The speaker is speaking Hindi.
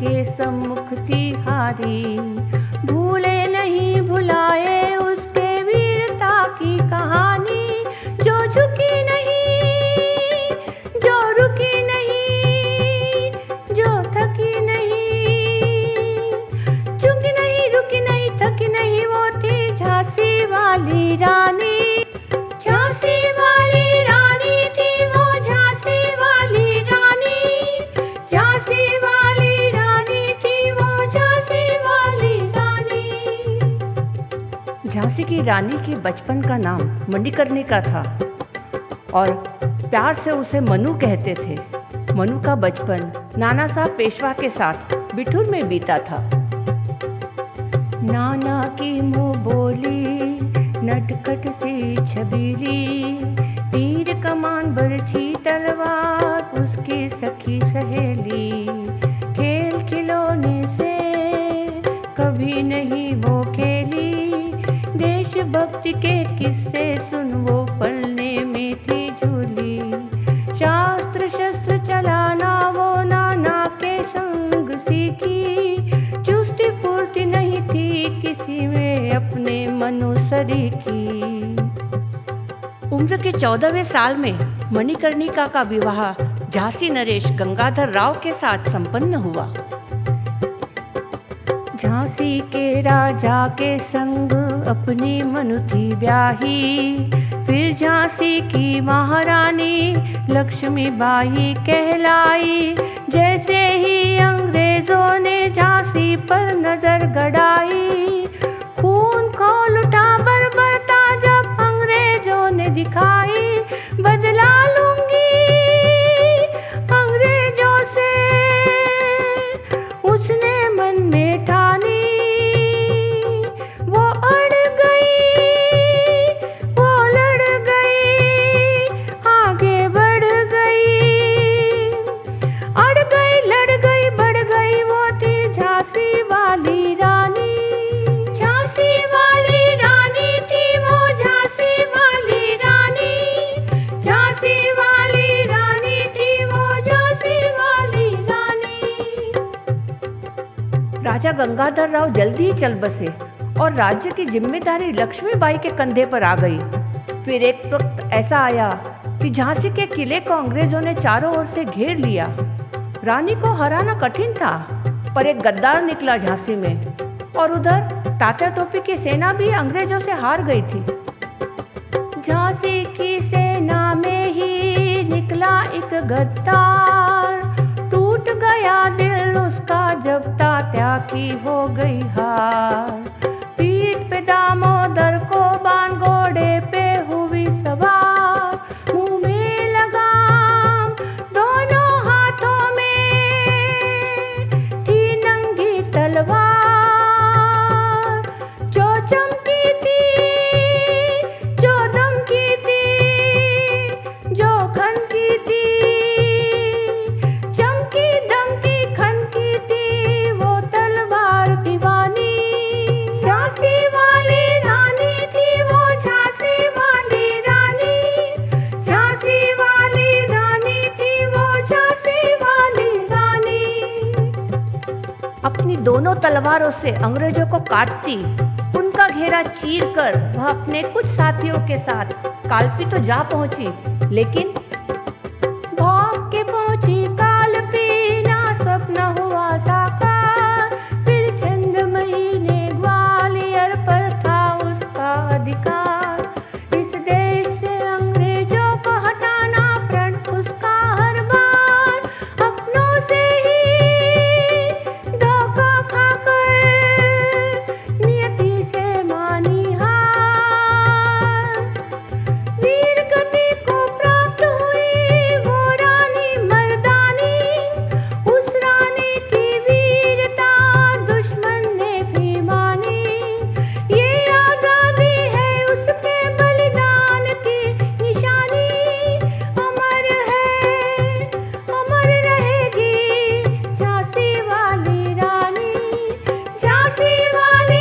के सम्मुख थी हारी। भूले नहीं भुलाए उसके वीरता की कहानी, जो झुकी नहीं, जो रुकी नहीं, जो थकी नहीं, झुकी नहीं, रुकी नहीं, थकी नहीं, वो थी झांसी वाली रानी। झांसी वाली रानी थी वो, झांसी वाली रानी। झांसी वाली रानी थी वो, झांसी वाली रानी। झांसी की रानी के बचपन का नाम मणिकर्णिका था और प्यार से उसे मनु कहते थे। मनु का बचपन नाना साहब पेशवा के साथ बिठूर में बीता था। नाना की मुँह बोली नटखट सी छबीली, तीर कमान बरछी तलवार उसकी सखी सहेली। खेल खिलौने से कभी नहीं वो खेली, देशभक्ति के किस्से सुन वो पलने में थी झूली। शास्त्र शस्त्र चलाना वो नाना के संग सीखी, चुस्ती फुर्ती नहीं थी किसी में अपने मनुसरी की। उम्र के 14वें साल में मणिकर्णिका का विवाह झांसी नरेश गंगाधर राव के साथ संपन्न हुआ। झांसी के राजा के संग अपनी मनु थी ब्याही, फिर झांसी की महारानी लक्ष्मीबाई कहलाई। जैसे ही अंग्रेजों ने झांसी पर नजर गड़ाई, खून खौल उठा बर्बरता जब अंग्रेजों ने दिखाई। बदला लूंगी अंग्रेजों से उसने मन में ठानी, वो अड़ गई, वो लड़ गई, आगे बढ़ गई। अड़ गई, लड़ गई, बढ़ गई, वो थी झांसी वाली रानी। झांसी वाली रानी थी वो, झांसी वाली रानी। झांसी वाली रानी थी वो, झांसी वाली रानी। राजा गंगाधर राव जल्दी ही चल बसे और राज्य की जिम्मेदारी लक्ष्मीबाई के कंधे पर आ गई। फिर एक वक्त ऐसा आया कि झांसी के किले को अंग्रेजों ने चारों ओर से घेर लिया। रानी को हराना कठिन था, पर एक गद्दार निकला झांसी में, और उधर टाटा टोपी की सेना भी अंग्रेजों से हार गई थी। झांसी की सेना में ही निकला एक गद्दार, टूट गया दिल उसका जब तात्या की हो गई हार। पीठ पे दामोदर को बांध घोड़े पे हुई सवार, मुंह में लगाम दोनों हाथों में थी नंगी तलवार। जो चमकी थी, जो दमकी थी, जो खनकी थी, चमकी दमकी खनकी थी वो तलवार दीवानी। झांसी वाली रानी थी वो, झांसी वाली रानी। झांसी वाली रानी थी वो, झांसी वाली रानी। अपनी दोनों तलवारों से अंग्रेजों को काटती, उनका घेरा चीर कर वह अपने कुछ साथियों के साथ कालपी तो जा पहुंची, लेकिन भाग के पहुंची कालपी, ना स्वप्न हुआ साकार। फिर चंद महीने ग्वालियर पर था उसका अधिकार। इस देश से अंग्रेजों को हटाना प्रण उसका हर बार। अपनों से ही धोखा खाकर नियति से मानी हार। वीर गति को प्राप्त हुई वो रानी मर्दानी, उस रानी की वीरता दुश्मन ने भी मानी। ये आजादी है उसके बलिदान की निशानी, अमर है, अमर रहेगी झांसी वाली रानी। झांसी वाली